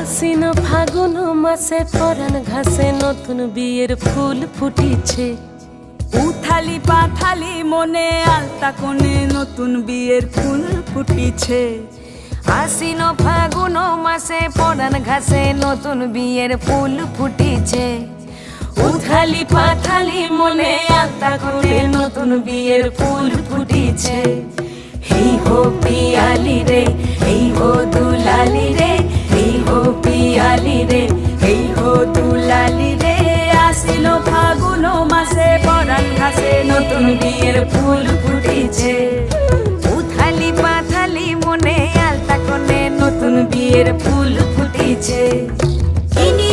আশ্বিন ফাগুন মাসে পরাণ ঘাসে নতুন বিয়ের ফুল ফুটিছে। উথালি পাথালি মনে আলতা কোণে নতুন বিয়ের ফুল ফুটিছে। আশ্বিন ফাগুন মাসে পরাণ ঘাসে নতুন বিয়ের ফুল ফুটিছে। উথালি পাথালি মনে আলতা কোণে নতুন বিয়ের ফুল ফুটিছে। হেই হো পিয়ালি রে, হেই হো দুলালি রে, হেই হো পিয়ালি রে, হেই হো দুলালি রে। আশ্বিন ফাগুন মাসে পরাণ ঘাসে নতুন বিয়ের ফুল ফুটিছে। উথালি পাথালি মনে আলতা কোণে নতুন বিয়ের ফুল ফুটিছে। ইনি